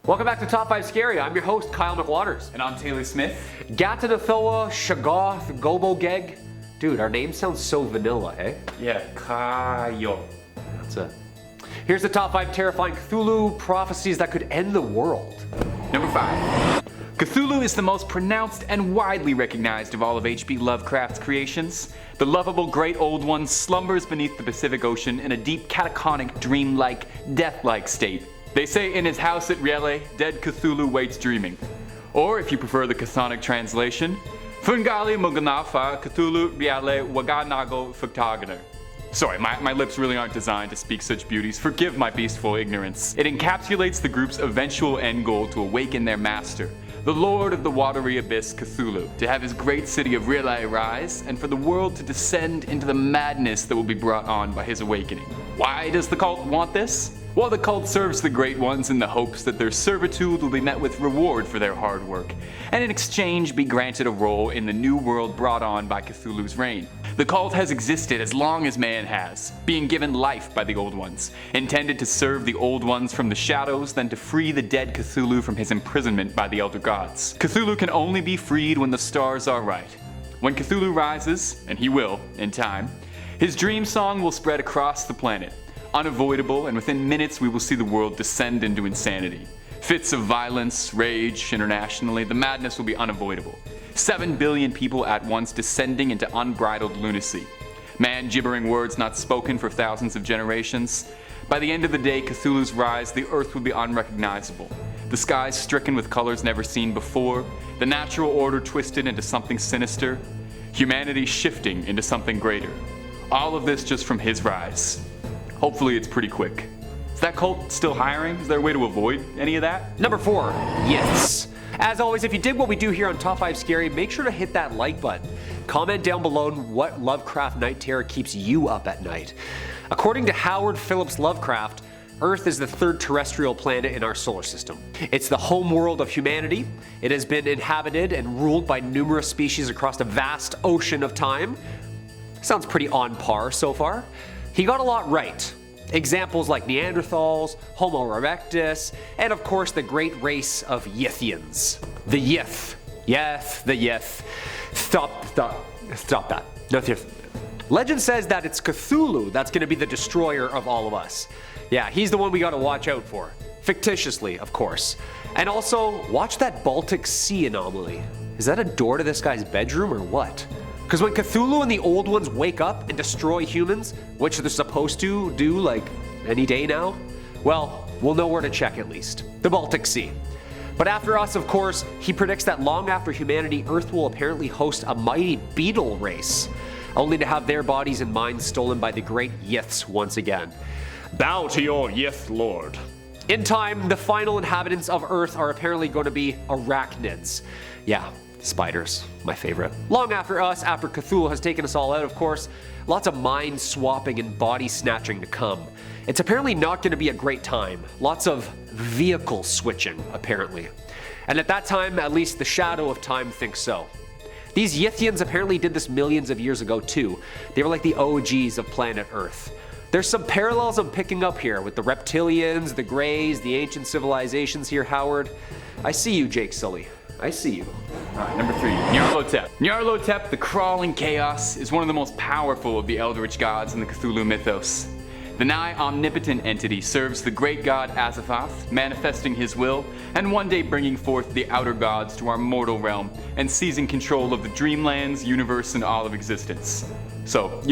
Welcome back to Top 5 Scary. I'm your host, Kyle McWaters. And I'm Taylor Smith. Gatanathoa, Shoggoth, Gobogeg. Dude, our name sounds so vanilla, eh? Yeah, Kayo. That's it. Here's the top 5 terrifying Cthulhu prophecies that could end the world. Number 5. Cthulhu is the most pronounced and widely recognized of all of H.P. Lovecraft's creations. The lovable Great Old One slumbers beneath the Pacific Ocean in a deep catatonic, dreamlike, death-like state. They say in his house at Riele, dead Cthulhu waits dreaming. Or, if you prefer the Chthonic translation, Fungali Muganafa Cthulhu Riele Waganago Fuktaganer. Sorry, my lips really aren't designed to speak such beauties. Forgive my beastful ignorance. It encapsulates the group's eventual end goal to awaken their master, the Lord of the Watery Abyss Cthulhu, to have his great city of Riele rise, and for the world to descend into the madness that will be brought on by his awakening. Why does the cult want this? Well, the cult serves the Great Ones in the hopes that their servitude will be met with reward for their hard work, and in exchange be granted a role in the new world brought on by Cthulhu's reign. The cult has existed as long as man has, being given life by the Old Ones, intended to serve the Old Ones from the shadows, then to free the dead Cthulhu from his imprisonment by the Elder Gods. Cthulhu can only be freed when the stars are right. When Cthulhu rises, and he will, in time, his dream song will spread across the planet. Unavoidable, and within minutes we will see the world descend into insanity. Fits of violence, rage, internationally, the madness will be unavoidable. 7 billion people at once descending into unbridled lunacy. Man gibbering words not spoken for thousands of generations. By the end of the day, Cthulhu's rise, the earth will be unrecognizable. The skies stricken with colors never seen before. The natural order twisted into something sinister. Humanity shifting into something greater. All of this just from his rise. Hopefully it's pretty quick. Is that cult still hiring? Is there a way to avoid any of that? Number 4, Yiths. As always, if you dig what we do here on Top 5 Scary, make sure to hit that like button. Comment down below what Lovecraft night terror keeps you up at night. According to Howard Phillips Lovecraft, Earth is the third terrestrial planet in our solar system. It's the home world of humanity. It has been inhabited and ruled by numerous species across a vast ocean of time. Sounds pretty on par so far. He got a lot right. Examples like Neanderthals, Homo erectus, and of course the great race of Yithians. The Yith. Yes, the Yith. Stop that. No, legend says that it's Cthulhu that's going to be the destroyer of all of us. Yeah, he's the one we got to watch out for. Fictitiously, of course. And also, watch that Baltic Sea anomaly. Is that a door to this guy's bedroom or what? Because when Cthulhu and the Old Ones wake up and destroy humans, which they're supposed to do like any day now, well, we'll know where to check at least. The Baltic Sea. But after us, of course, he predicts that long after humanity, Earth will apparently host a mighty beetle race, only to have their bodies and minds stolen by the great Yiths once again. Bow to your Yith lord. In time, the final inhabitants of Earth are apparently going to be arachnids. Yeah. Spiders, my favorite. Long after us, after Cthulhu has taken us all out, of course, lots of mind swapping and body snatching to come. It's apparently not going to be a great time. Lots of vehicle switching, apparently. And at that time, at least the shadow of time thinks so. These Yithians apparently did this millions of years ago too. They were like the OGs of planet Earth. There's some parallels I'm picking up here with the reptilians, the Greys, the ancient civilizations here, Howard. I see you, Jake Sully. I see you. Alright, number 3, Nyarlothep. Nyarlothep, the crawling chaos, is one of the most powerful of the eldritch gods in the Cthulhu mythos. The nigh omnipotent entity serves the great god Azathoth, manifesting his will, and one day bringing forth the outer gods to our mortal realm and seizing control of the dreamlands, universe, and all of existence. So,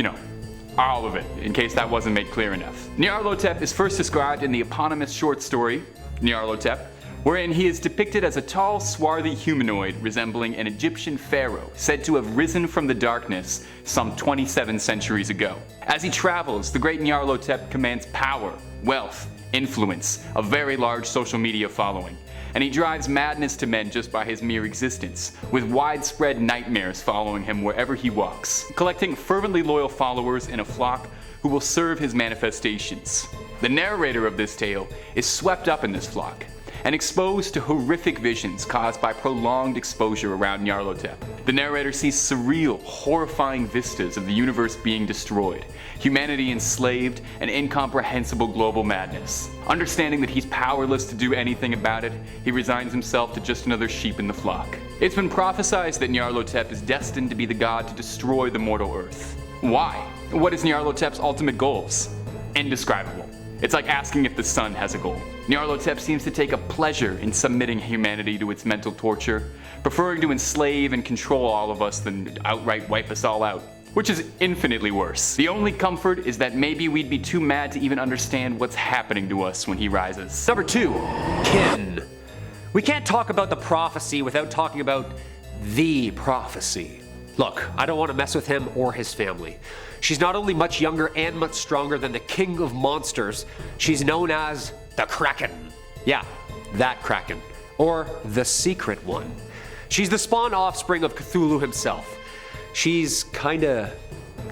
all of it, in case that wasn't made clear enough. Nyarlothep is first described in the eponymous short story, Nyarlothep, wherein he is depicted as a tall, swarthy humanoid resembling an Egyptian pharaoh said to have risen from the darkness some 27 centuries ago. As he travels, the great Nyarlothep commands power, wealth, influence, a very large social media following, and he drives madness to men just by his mere existence, with widespread nightmares following him wherever he walks, collecting fervently loyal followers in a flock who will serve his manifestations. The narrator of this tale is swept up in this flock, and exposed to horrific visions caused by prolonged exposure around Nyarlothep. The narrator sees surreal, horrifying vistas of the universe being destroyed, humanity enslaved, and incomprehensible global madness. Understanding that he's powerless to do anything about it, he resigns himself to just another sheep in the flock. It's been prophesied that Nyarlothep is destined to be the god to destroy the mortal earth. Why? What is Nyarlothep's ultimate goals? Indescribable. It's like asking if the sun has a goal. Nyarlothep seems to take a pleasure in submitting humanity to its mental torture, preferring to enslave and control all of us than outright wipe us all out, which is infinitely worse. The only comfort is that maybe we'd be too mad to even understand what's happening to us when he rises. Number 2, kin. We can't talk about the prophecy without talking about the prophecy. Look, I don't want to mess with him or his family. She's not only much younger and much stronger than the king of monsters, she's known as the Kraken. Yeah, that Kraken. Or the secret one. She's the spawn offspring of Cthulhu himself. She's kinda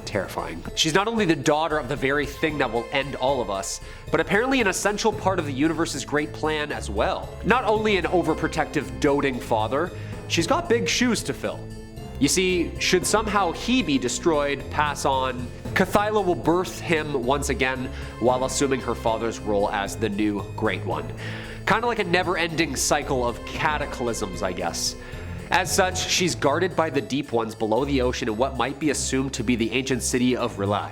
terrifying. She's not only the daughter of the very thing that will end all of us, but apparently an essential part of the universe's great plan as well. Not only an overprotective, doting father, she's got big shoes to fill. You see, should somehow he be destroyed, pass on, Cthulhu will birth him once again while assuming her father's role as the new Great One. Kind of like a never-ending cycle of cataclysms, I guess. As such, she's guarded by the Deep Ones below the ocean in what might be assumed to be the ancient city of Relay.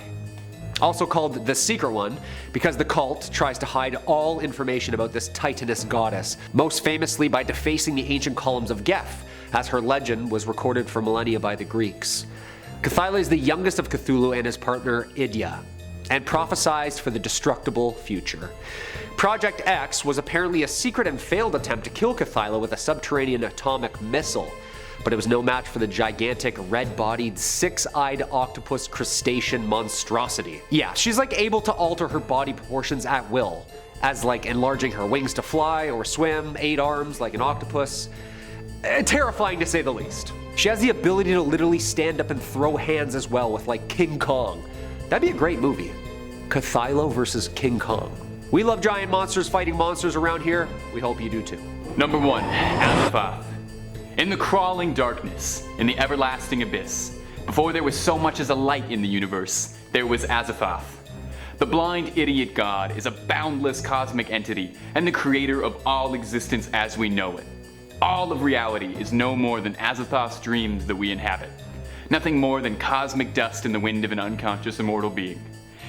Also called the Secret One, because the cult tries to hide all information about this titaness goddess, most famously by defacing the ancient columns of Geth, as her legend was recorded for millennia by the Greeks. Cthulhu is the youngest of Cthulhu and his partner Idya, and prophesized for the destructible future. Project X was apparently a secret and failed attempt to kill Cthulhu with a subterranean atomic missile, but it was no match for the gigantic, red-bodied, six-eyed octopus crustacean monstrosity. Yeah, she's like able to alter her body proportions at will, as like enlarging her wings to fly or swim, 8 arms like an octopus. Terrifying to say the least. She has the ability to literally stand up and throw hands as well with like King Kong. That'd be a great movie. Cthulhu versus King Kong. We love giant monsters fighting monsters around here. We hope you do too. Number 1, Azathoth. In the crawling darkness, in the everlasting abyss, before there was so much as a light in the universe, there was Azathoth. The blind idiot god is a boundless cosmic entity and the creator of all existence as we know it. All of reality is no more than Azathoth's dreams that we inhabit. Nothing more than cosmic dust in the wind of an unconscious immortal being.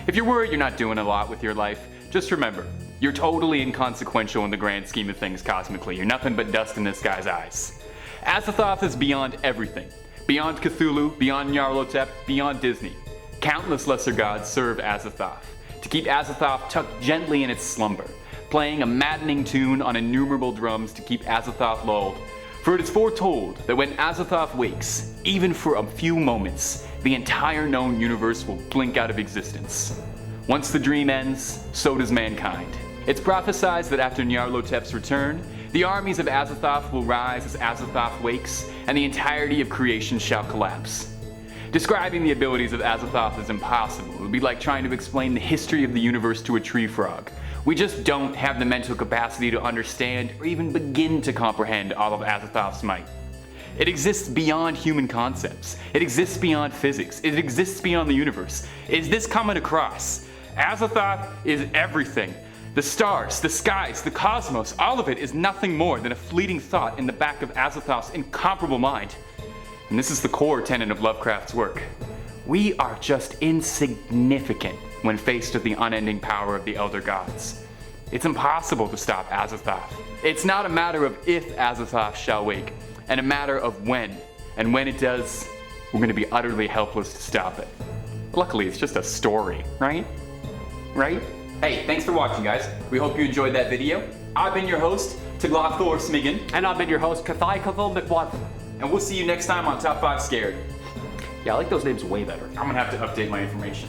If you're worried you're not doing a lot with your life, just remember, you're totally inconsequential in the grand scheme of things cosmically. You're nothing but dust in this guy's eyes. Azathoth is beyond everything. Beyond Cthulhu, beyond Nyarlothep, beyond Disney. Countless lesser gods serve Azathoth, to keep Azathoth tucked gently in its slumber, playing a maddening tune on innumerable drums to keep Azathoth lulled. For it is foretold that when Azathoth wakes, even for a few moments, the entire known universe will blink out of existence. Once the dream ends, so does mankind. It's prophesied that after Nyarlothep's return, the armies of Azathoth will rise as Azathoth wakes, and the entirety of creation shall collapse. Describing the abilities of Azathoth is impossible. It would be like trying to explain the history of the universe to a tree frog. We just don't have the mental capacity to understand or even begin to comprehend all of Azathoth's might. It exists beyond human concepts. It exists beyond physics. It exists beyond the universe. Is this coming across? Azathoth is everything. The stars, the skies, the cosmos, all of it is nothing more than a fleeting thought in the back of Azathoth's incomparable mind. And this is the core tenet of Lovecraft's work. We are just insignificant when faced with the unending power of the Elder Gods. It's impossible to stop Azathoth. It's not a matter of if Azathoth shall wake, and a matter of when. And when it does, we're going to be utterly helpless to stop it. Luckily, it's just a story, right? Right? Hey, thanks for watching, guys. We hope you enjoyed that video. I've been your host, Tiglathor Smigan. And I've been your host, Cthulhu McWath. And we'll see you next time on Top 5 Scared. Yeah, I like those names way better. I'm gonna have to update my information.